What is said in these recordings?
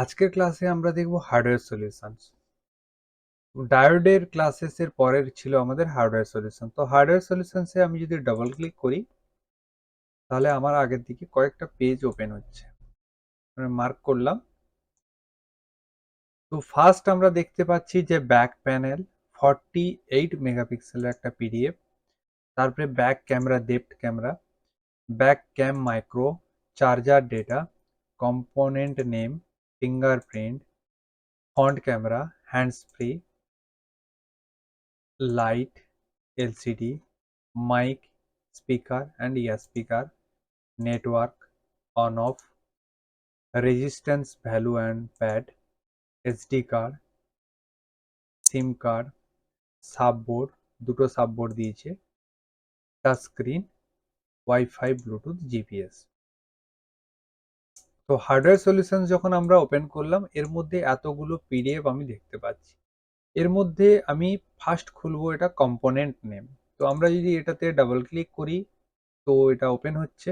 আজকের ক্লাসে আমরা দেখব হার্ডওয়্যার সলিউশনস। ডায়োডের ক্লাসেসের পরের ছিল আমাদের হার্ডওয়্যার সলিউশন। তো হার্ডওয়্যার সলিউশনসে আমি যদি ডাবল ক্লিক করি তাহলে আমার আগের দিকে কয়েকটা পেজ ওপেন হচ্ছে, মার্ক করলাম। তো ফার্স্ট আমরা দেখতে পাচ্ছি যে ব্যাক প্যানেল 48 মেগাপিক্সেলের একটা পিডিএফ, তারপরে back camera, depth camera, back cam micro, charger data, component name, fingerprint, front camera, hands free, light, LCD, mic, speaker and ear speaker, network, on off, resistance value and pad, SD card, SIM card, subboard, দুটো subboard দিয়েছে, touch screen, wifi, Bluetooth, GPS. তো hardware solution যখন আমরা open করলাম এর মধ্যে এতগুলো PDF আমি দেখতে পাচ্ছি। এর মধ্যে আমি ফার্স্ট খুলবো এটা কম্পোনেন্ট নেম। তো আমরা যদি এটাতে ডাবল ক্লিক করি তো এটা ওপেন হচ্ছে।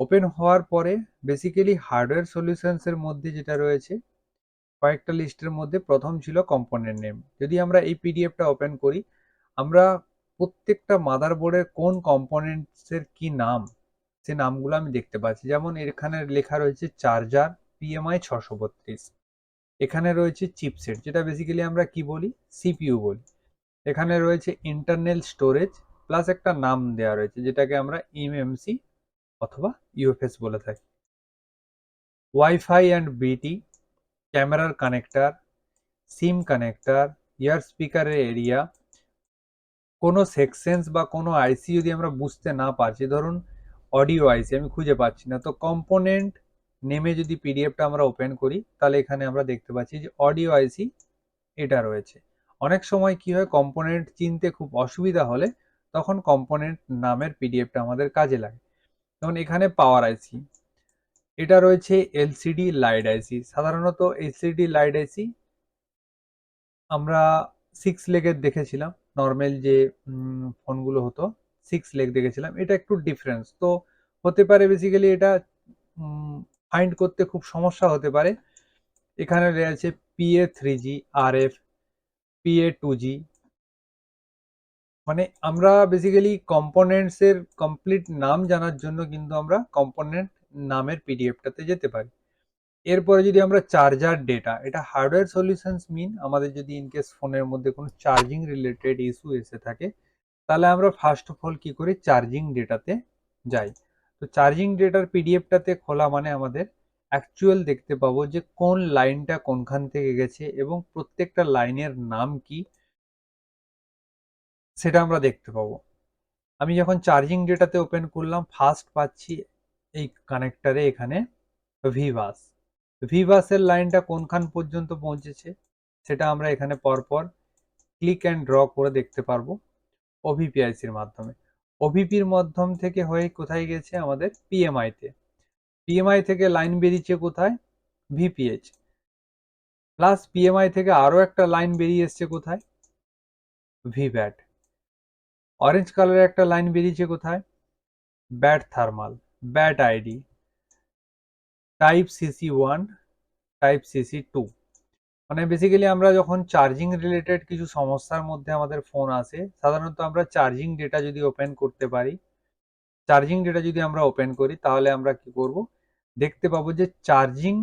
ওপেন হওয়ার পরে বেসিক্যালি হার্ডওয়্যার সলিউশনস এর মধ্যে যেটা রয়েছে কয়েকটা লিস্টের মধ্যে প্রথম ছিল কম্পোনেন্ট নেম। যদি আমরা এই পিডিএফটা ওপেন করি আমরা প্রত্যেকটা মাদারবোর্ডের কোন কম্পোনেন্টসের কি নাম সে নামগুলো আমি দেখতে পাচ্ছি। যেমন এখানে লেখা রয়েছে চার্জার PMI 632, এখানে রয়েছে চিপসেট যেটা বেসিক্যালি আমরা কি বলি, সিপিইউ বলি। এখানে রয়েছে ইন্টারনাল স্টোরেজ প্লাস একটা নাম দেওয়া রয়েছে যেটাকে আমরা এমএমসি অথবা ইউএফএস বলে থাকি। ওয়াইফাই অ্যান্ড বিটি, ক্যামেরার কানেক্টর, সিম কানেক্টর, ইয়ার স্পিকারের এরিয়া, কোনো সেকশনস বা কোনো আইসি যদি আমরা বুঝতে না পারছি, ধরুন অডিও আইসি আমি খুঁজে পাচ্ছি না, তো কম্পোনেন্ট নেমে যদি পিডিএফটা আমরা ওপেন করি তাহলে এখানে আমরা দেখতে পাচ্ছি যে অডিও আইসি এটা রয়েছে। অনেক সময় কি হয়, কম্পোনেন্ট চিনতে খুব অসুবিধা হলে তখন কম্পোনেন্ট নামের পিডিএফটা আমাদের কাজে লাগে। যেমন এখানে পাওয়ার আইসি, এটা রয়েছে এলসিডি লাইট আইসি। সাধারণত এলসিডি লাইট আইসি আমরা 6 লেগের দেখেছিলাম, নর্মাল যে ফোনগুলো হতো 6 লেগ দেখেছিলাম, এটা একটু ডিফারেন্স তো হতে পারে। বেসিক্যালি এটা ফাইন্ড করতে খুব সমস্যা হতে পারে। এখানে রয়েছে PA3G, RF, PA2G। মানে আমরা বেসিক্যালি কম্পোনেন্টস এর কমপ্লিট নাম জানার জন্য কিন্তু আমরা কম্পোনেন্ট নামের পিডিএফটাতে যেতে পারি। এরপরে যদি আমরা চার্জার ডেটা, এটা হার্ডওয়্যার সলিউশনস মিন আমাদের যদি ইনকেস ফোনের মধ্যে কোনো চার্জিং রিলেটেড ইস্যু এসে থাকে তাহলে আমরা ফার্স্ট অফ অল কি করি, চার্জিং ডেটাতে যাই। তো চার্জিং ডেটার পিডিএফটাতে খোলা মানে আমাদের অ্যাকচুয়াল দেখতে পাবো যে কোন লাইনটা কোনখান থেকে গেছে এবং প্রত্যেকটা লাইনের নাম কি সেটা আমরা দেখতে পাবো। আমি যখন চার্জিং ডেটাতে ওপেন করলাম ফার্স্ট পাচ্ছি এই কানেক্টারে এখানে ভিবাস। ভিবাসের লাইনটা কোনখান পর্যন্ত পৌঁছেছে সেটা আমরা এখানে পরপর ক্লিক অ্যান্ড ড্র করে দেখতে পারবো ওভিপিআইসির মাধ্যমে। ওভিপির মাধ্যম থেকে হয়ে কোথায় গেছে, আমাদের পিএমআইতে। পিএমআই থেকে লাইন বেরিয়েছে কোথায়, ভিপিএইচ। প্লাস পিএমআই থেকে আরও একটা লাইন বেরিয়ে এসছে কোথায়, ভিব্যাট। অরেঞ্জ কালারের একটা লাইন বেরিয়েছে কোথায়, bat thermal, bat ID, type CC1, type CC2। মানে বেসিক্যালি আমরা যখন চার্জিং রিলেটেড কিছু সমস্যার মধ্যে আমাদের ফোন আসে সাধারণত আমরা চার্জিং ডেটা যদি ওপেন করতে পারি, চার্জিং ডেটা যদি আমরা ওপেন করি তাহলে আমরা কি করব, দেখতে পাবো যে চার্জিং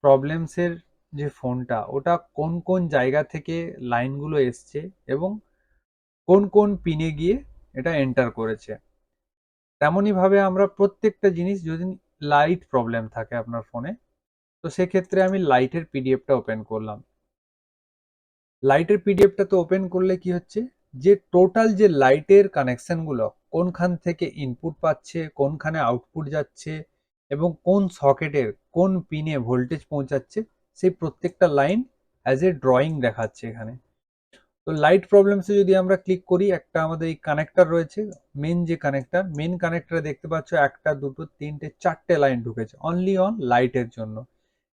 প্রবলেমসের যে ফোনটা ওটা কোন কোন জায়গা থেকে লাইনগুলো এসছে এবং কোন কোন পিনে গিয়ে এটা এন্টার করেছে। তেমনইভাবে আমরা প্রত্যেকটা জিনিস, যদি লাইট প্রবলেম থাকে আপনার ফোনে তো সেক্ষেত্রে আমি লাইটের পিডিএফটা ওপেন করলাম। লাইটের পিডিএফটা তো ওপেন করলে কি হচ্ছে, যে টোটাল যে লাইটের কানেকশনগুলো কোনখান থেকে ইনপুট পাচ্ছে, কোনখানে আউটপুট যাচ্ছে এবং কোন সকেটের কোন পিনে ভোল্টেজ পৌঁছাচ্ছে সেই প্রত্যেকটা লাইন অ্যাজ এ ড্রয়িং দেখাচ্ছে এখানে। তো লাইট প্রবলেমসে যদি আমরা ক্লিক করি, একটা আমাদের এই কানেক্টর রয়েছে, মেন যে কানেক্টর, মেন কানেক্টরে দেখতে পাচ্ছ একটা, দুটো, তিনটে, চারটে লাইন ঢুকেছে অনলি অন লাইটের জন্য।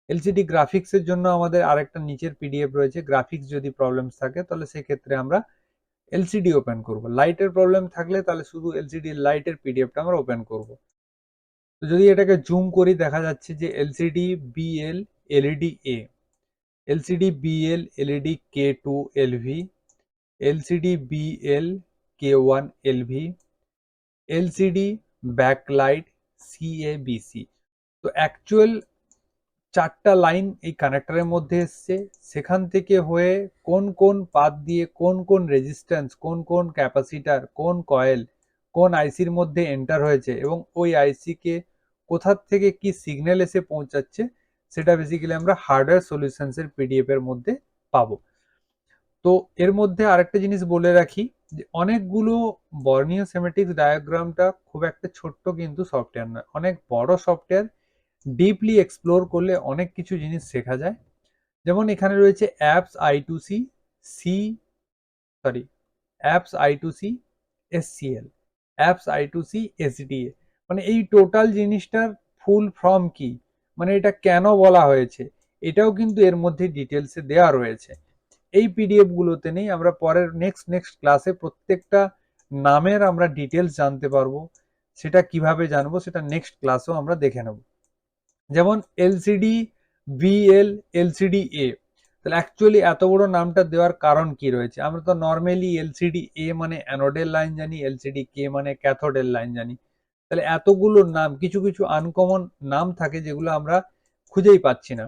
এলসিডি গ্রাফিক্সের জন্য আমাদের আরেকটা নিচের পিডিএফ রয়েছে, গ্রাফিক্স যদি প্রবলেমস থাকে তাহলে সেক্ষেত্রে আমরা এলসিডি ওপেন করব। লাইটের প্রবলেম থাকলে তাহলে শুধু এলসিডি লাইটের পিডিএফটা আমরা ওপেন করব। তো যদি এটাকে জুম করি দেখা যাচ্ছে যে LCD BL LED A, LCD BL LED কে2 এলভি, এলসিডি বিএল কে1 এলভি, এলসিডি ব্যাকলাইট সিএবিসি। তো অ্যাকচুয়াল 4টা লাইন এই কানেক্টরের মধ্যে এসছে, সেখান থেকে হয়ে কোন কোন পাথ দিয়ে কোন কোন রেজিস্ট্যান্স, কোন কোন ক্যাপাসিটার, কোন কয়েল, কোন আইসির মধ্যে এন্টার হয়েছে এবং ওই আইসিকে কোথার থেকে কি সিগন্যাল এসে পৌঁছাচ্ছে, সেটা বেসিক্যালি আমরা হার্ডওয়্যার সলিউশনসের পিডিএফ এর মধ্যে পাবো। তো এর মধ্যে আরেকটা জিনিস বলে রাখি যে অনেকগুলো বর্নিও সেমেটিক্স ডায়াগ্রামটা খুব একটা ছোট্ট কিন্তু সফটওয়্যার নয়, অনেক বড় সফটওয়্যার। ডিপলি এক্সপ্লোর করলে অনেক কিছু জিনিস শেখা যায়। যেমন এখানে রয়েছে apps I two C C sorry apps I two C SCL, apps I two C SDA. মানে এই টোটাল জিনিসটার ফুল ফর্ম কি, মানে এটা কেন বলা হয়েছে, এটাও কিন্তু এর মধ্যে ডিটেলসে দেওয়া রয়েছে। এই পিডিএফ গুলোতে নেই, আমরা পরের নেক্সট ক্লাসে প্রত্যেকটা নামের আমরা ডিটেলস জানতে পারবো। সেটা কিভাবে জানবো সেটা নেক্সট ক্লাসেও আমরা দেখে নেব। যেমন এলসিডি ভিএল এলসিডি এ, তাহলে অ্যাকচুয়ালি এত বড় নামটা দেওয়ার কারণ কি রয়েছে? আমরা তো নর্মালি এলসিডি এ মানে অ্যানোডের লাইন জানি, এলসিডি কে মানে ক্যাথোডের লাইন জানি। তাহলে এতগুলো নাম, কিছু কিছু আনকমন নাম থাকে যেগুলো আমরা খুঁজেই পাচ্ছি না।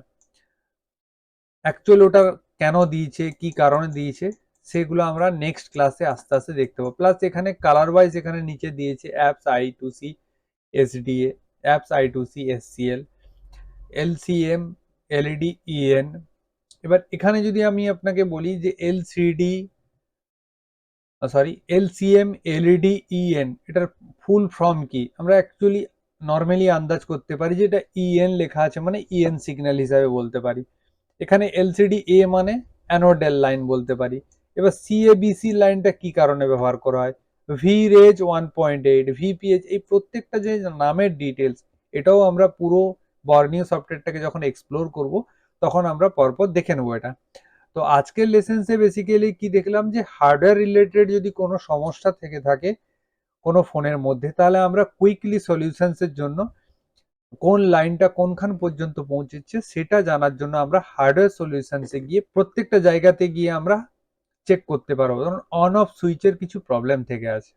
অ্যাকচুয়ালি ওটা কেন দিয়েছে, কি কারণে দিয়েছে, সেগুলো আমরা নেক্সট ক্লাসে আস্তে আস্তে দেখতে পাবো। প্লাস এখানে কালার ওয়াইজ এখানে নিচে দিয়েছে apps I two C SDA, apps I two C SCL, LCM LED EN. এবার এখানে যদি আমি আপনাকে বলি যে এলসিএম এলইডি ইএন, এটার ফুল ফর্ম কি, আমরা অ্যাকচুয়ালি নর্মালি আন্দাজ করতে পারি যে এটা ইএন লেখা আছে মানে ইএন সিগন্যাল হিসাবে বলতে পারি। এখানে এলসিডি এ মানে অ্যানোডেল লাইন বলতে পারি। এবার সিএবিসি লাইনটা কি কারণে ব্যবহার করা হয়, ভি রেজ 1.8, ভিপিএইচ, এই প্রত্যেকটা যে নামের ডিটেলস, এটাও আমরা পুরো বর্নিও সফটওয়্যারটাকে যখন এক্সপ্লোর করব তখন আমরা পরপর দেখে নেবো এটা। তো আজকের লেসেন্সে বেসিক্যালি কি দেখলাম যে হার্ডওয়্যার রিলেটেড যদি কোনো সমস্যা থেকে থাকে কোনো ফোনের মধ্যে, তাহলে আমরা কুইকলি সলিউশনসের জন্য কোন লাইনটা কোনখান পর্যন্ত পৌঁছেছে সেটা জানার জন্য আমরা হার্ডওয়্যার সলিউশনসে গিয়ে প্রত্যেকটা জায়গাতে গিয়ে আমরা চেক করতে পারবো। ধরুন অন অফ সুইচের কিছু প্রবলেম থেকে আছে,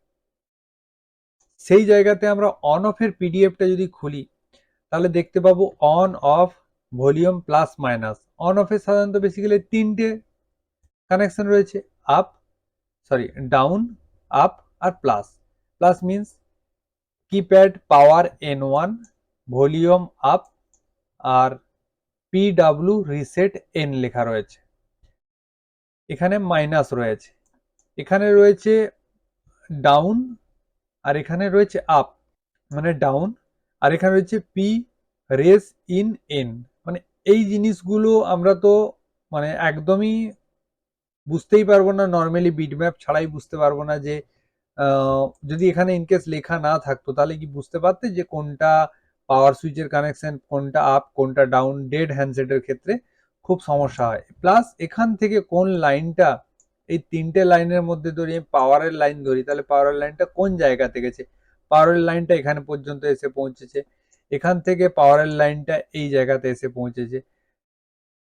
সেই জায়গাতে আমরা অন অফের পিডিএফটা যদি খুলি তাহলে দেখতে পাবো on off volume plus minus. On অফের সাধারণত বেসিক্যালি 3টে কানেকশন রয়েছে, আপ ডাউন, আপ আর plus. Plus means keypad power N1, volume up, আর পিডাব্লিউ রিসেট এন লেখা রয়েছে। এখানে মাইনাস রয়েছে, এখানে রয়েছে ডাউন, আর এখানে রয়েছে আপ মানে ডাউন, আর এখানে রয়েছে পি রেস ইন এন। মানে এই জিনিসগুলো আমরা তো মানে একদমই বুঝতেই পারবো না, নর্মালি বিটম্যাপ ছাড়াই বুঝতে পারবো না যে যদি এখানে ইনকেস লেখা না থাকতো তাহলে কি বুঝতে পারতে যে কোনটা পাওয়ার সুইচের কানেকশন, কোনটা আপ কোনটা ডাউন। ডেড হ্যান্ডসেটের ক্ষেত্রে খুব সমস্যা হয়। প্লাস এখান থেকে কোন লাইনটা, এই 3টে লাইনের মধ্যে ধরি পাওয়ারের লাইন ধরি, তাহলে পাওয়ারের লাইনটা কোন জায়গাতে গেছে, পাওয়ারের লাইনটা এখানে পর্যন্ত এসে পৌঁছেছে, এখান থেকে পাওয়ারের লাইনটা এই জায়গাতে এসে পৌঁছেছে।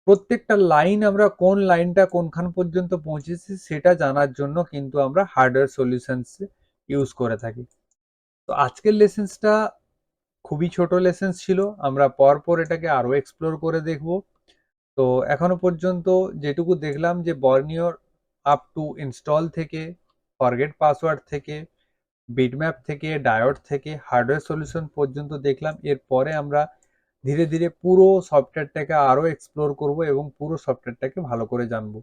প্রত্যেকটা লাইন আমরা কোন লাইনটা কোনখান পর্যন্ত পৌঁছেছে সেটা জানার জন্য কিন্তু আমরা হার্ডওয়্যার সলিউশনস ইউজ করে থাকি। তো আজকের লেসেন্সটা খুবই ছোট লেসেন্স ছিল, আমরা পরপর এটাকে আরো এক্সপ্লোর করে দেখব। তো এখনো পর্যন্ত যেটুকু দেখলাম যে বর্নিওর আপ টু ইনস্টল থেকে, ফরগেট পাসওয়ার্ড থেকে, বিটম্যাপ থেকে, ডায়োড থেকে হার্ডওয়্যার সলিউশন পর্যন্ত দেখলাম। এরপরে আমরা ধীরে ধীরে পুরো সফটওয়্যারটাকে আরো এক্সপ্লোর করব এবং পুরো সফটওয়্যারটাকে ভালো করে জানবো।